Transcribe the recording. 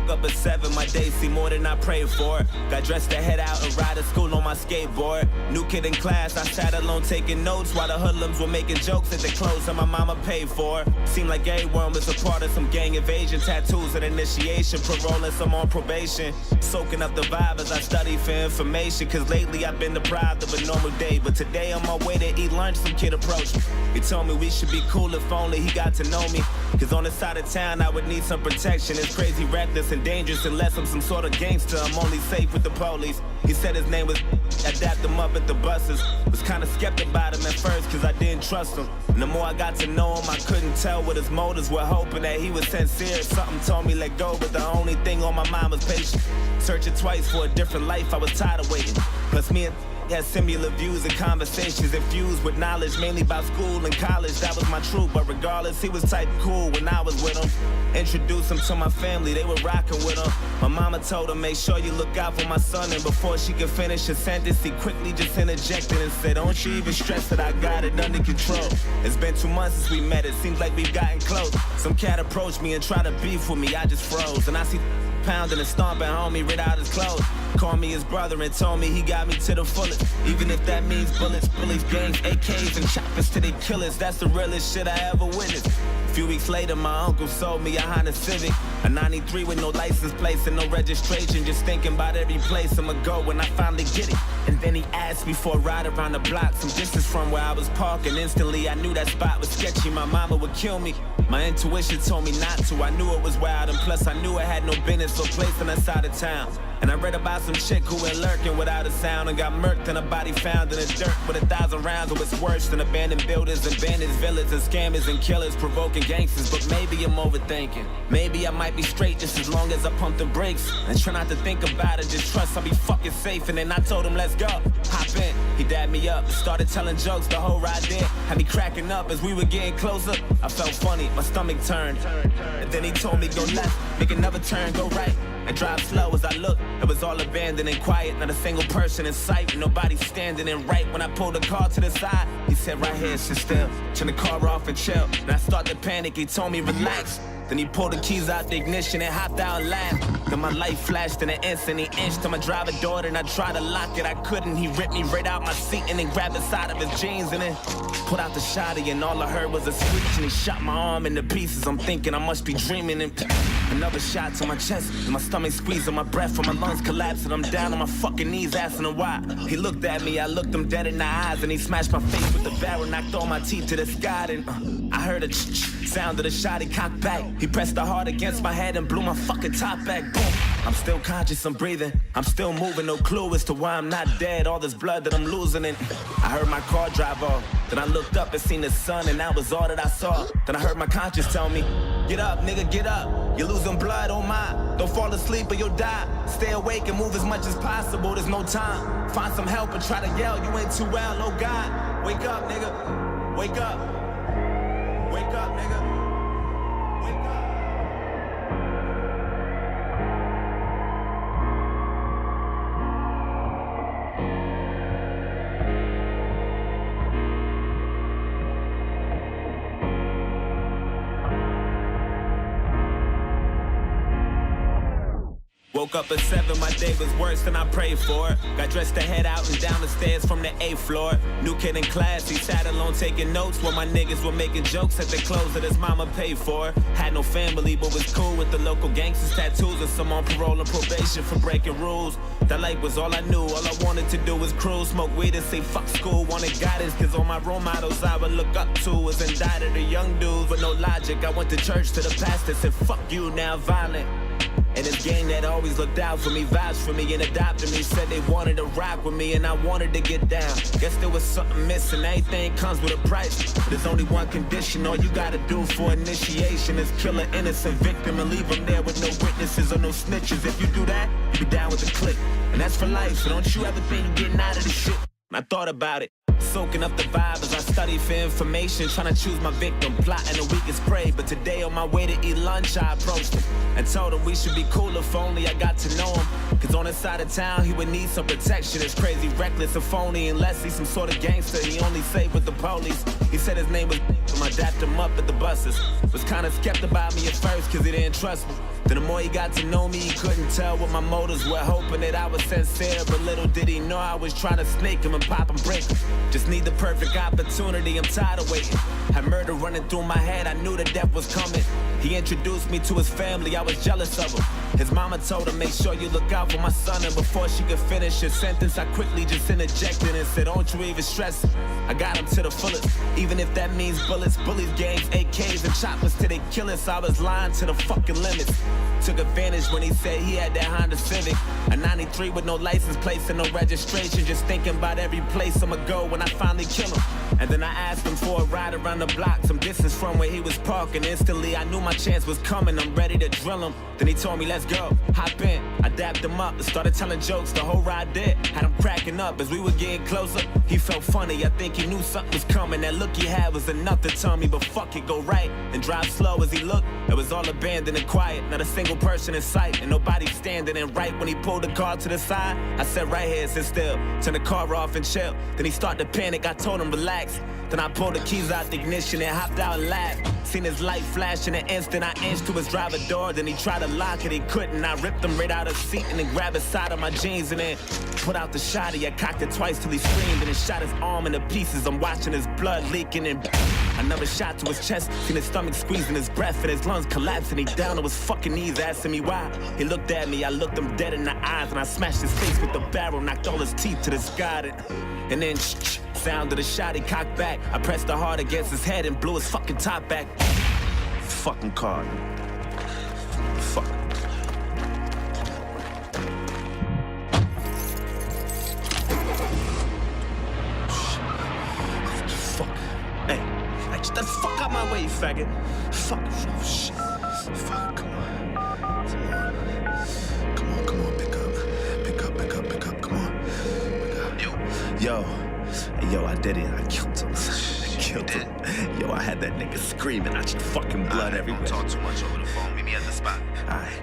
Woke up at 7, my day seemed more than I prayed for. Got dressed to head out and ride to school on my skateboard. New kid in class, I sat alone taking notes while the hoodlums were making jokes at the clothes that my mama paid for. Seemed like everyone was a part of some gang invasion. Tattoos and initiation, parole and some on probation. Soaking up the vibe as I study for information. Cause lately I've been deprived of a normal day. But today on my way to eat lunch, some kid approached me. He told me we should be cool if only he got to know me. Cause on this side of town I would need some protection. It's crazy, reckless and dangerous unless I'm some sort of gangster. I'm only safe with the police. He said his name was I dapped him up at the buses. Was kinda skeptic about him at first cause I didn't trust him. And the more I got to know him, I couldn't tell what his motives were. Hoping that he was sincere. Something told me let go, but the only thing on my mind was patience. Searching twice for a different life, I was tired of waiting. Plus me and had similar views and conversations infused with knowledge, mainly about school and college. That was my truth, but regardless, he was type cool when I was with him. Introduced him to my family, they were rocking with him. My mama told him, make sure you look out for my son. And before she could finish her sentence, he quickly just interjected and said, don't you even stress that I got it under control. It's been 2 months since we met, it seems like we've gotten close. Some cat approached me and tried to beef with me, I just froze. And I see pounding and stomping homie rid out his clothes. Called me his brother and told me he got me to the fullest. Even if that means bullets, bullies, gangs, AKs, and choppers to their killers. That's the realest shit I ever witnessed. A few weeks later, my uncle sold me a Honda Civic, a 93 with no license plates and no registration. Just thinking about every place I'ma go when I finally get it. And then he asked me for a ride around the block, some distance from where I was parking. Instantly, I knew that spot was sketchy. My mama would kill me. My intuition told me not to. I knew it was wild, and plus I knew it had no business or place on that side of town. And I read about some chick who went lurking without a sound and got murked and her body found in the dirt with 1,000 rounds. It was worse than abandoned buildings and bandits, villains and scammers and killers provoking gangsters. But maybe I'm overthinking. Maybe I might be straight just as long as I pump the brakes and try not to think about it. Just trust I'll be fucking safe. And then I told him, let's go. Hop in. He dabbed me up and started telling jokes the whole ride there. Had me cracking up as we were getting closer. I felt funny, my stomach turned. And then he told me go left, make another turn, go right. And drive slow as I looked. It was all abandoned and quiet, not a single person in sight, with nobody standing. And right when I pulled the car to the side, he said, right here, sit still. Turn the car off and chill. And I started to panic, he told me, relax. Then he pulled the keys out the ignition and hopped out and laughed. Then my light flashed in an instant. He inched to my driver door and I tried to lock it. I couldn't. He ripped me right out my seat and then grabbed the side of his jeans and then put out the shotty. And all I heard was a screech and he shot my arm into pieces. I'm thinking I must be dreaming. And another shot to my chest and my stomach squeezing, my breath from my lungs collapsing. I'm down on my fucking knees asking him why. He looked at me, I looked him dead in the eyes and he smashed my face with the barrel, knocked all my teeth to the sky. And I heard a sound of the shot, he cocked back. He pressed the heart against my head and blew my fucking top back. Boom. I'm still conscious, I'm breathing, I'm still moving, no clue as to why I'm not dead. All this blood that I'm losing, and I heard my car drive off. Then I looked up and seen the sun, and that was all that I saw. Then I heard my conscience tell me, get up, nigga, get up. You're losing blood, oh my. Don't fall asleep or you'll die. Stay awake and move as much as possible, there's no time. Find some help and try to yell, you ain't too well, oh God. Wake up, nigga, wake up. Wake up, nigga. Woke up at 7, my day was worse than I prayed for. Got dressed to head out and down the stairs from the 8th floor. New kid in class, he sat alone taking notes while my niggas were making jokes at the clothes that his mama paid for. Had no family but was cool with the local gangsters, tattoos, and some on parole and probation for breaking rules. That life was all I knew, all I wanted to do was cruise, smoke weed and say fuck school. Wanted guidance cause all my role models I would look up to was indicted, the young dudes with no logic. I went to church to the pastor, said fuck you, now violent. And this gang that always looked out for me, vouched for me and adopted me, said they wanted to rock with me and I wanted to get down. Guess there was something missing, everything comes with a price. But there's only one condition, all you gotta do for initiation is kill an innocent victim and leave them there with no witnesses or no snitches. If you do that, you be down with the clique. And that's for life, so don't you ever think you're getting out of this shit. I thought about it. Soaking up the vibe as I study for information, trying to choose my victim, plotting the weakest prey. But today on my way to eat lunch, I approached him and told him we should be cool if only I got to know him. Cause on his side of town, he would need some protection. It's crazy, reckless, and phony, unless he's some sort of gangster. He only safe with the police. He said his name was I dapped him up at the buses. Was kinda skeptic about me at first cause he didn't trust me. Then the more he got to know me, he couldn't tell what my motives were, hoping that I was sincere. But little did he know I was trying to snake him and pop and break him. Just need the perfect opportunity, I'm tired of waiting. Had murder running through my head, I knew the death was coming. He introduced me to his family, I was jealous of him. His mama told him, make sure you look out for my son. And before she could finish his sentence, I quickly just interjected and said, don't you even stress it. I got him to the fullest, even if that means bullets, bullies, gangs, AKs, and choppers till they kill us. I was lying to the fucking limits. Took advantage when he said he had that Honda Civic, a 93 with no license plates and no registration. Just thinking about every place I'ma go when I finally kill him. And then I asked him for a ride around the block, some distance from where he was parking. Instantly I knew my chance was coming, I'm ready to drill him. Then he told me, let's go, hop in. I dapped him up and started telling jokes, the whole ride did. Had him cracking up as we were getting closer. He felt funny, I think he knew something was coming. That look he had was enough to tell me, but fuck it, go right and drive slow. As he looked, it was all abandoned and quiet, not a single person in sight, and nobody standing. And right when he pulled the car to the side, I said, right here, sit still. Turn the car off and chill. Then he started to panic, I told him relax. Then I pulled the keys out the ignition and hopped out and laughed. Seen his light flash in an instant, I inched to his driver door. Then he tried to lock it, he couldn't. I ripped him right out of the seat and then grabbed his side of my jeans and then put out the shotty. I cocked it twice till he screamed and then shot his arm into pieces. I'm watching his blood leaking and another shot to his chest. Seen his stomach squeezing his breath and his lungs collapsing. He down on his fucking knees asking me why. He looked at me, I looked him dead in the eyes and I smashed his face with the barrel, knocked all his teeth to the sky. And then sound of the shot, he cocked back. I pressed the hard against his head and blew his fucking top back. Fucking car. Fuck. Fuck. Hey, get the fuck out my way, you faggot. Fuck. Oh, shit. Fuck, come on. Come on, pick up, come on. Yo, I did it. I killed him. Yo, I had that nigga screaming. I just fucking blood everywhere. Don't talk too much over the phone. Meet me at the spot. Alright.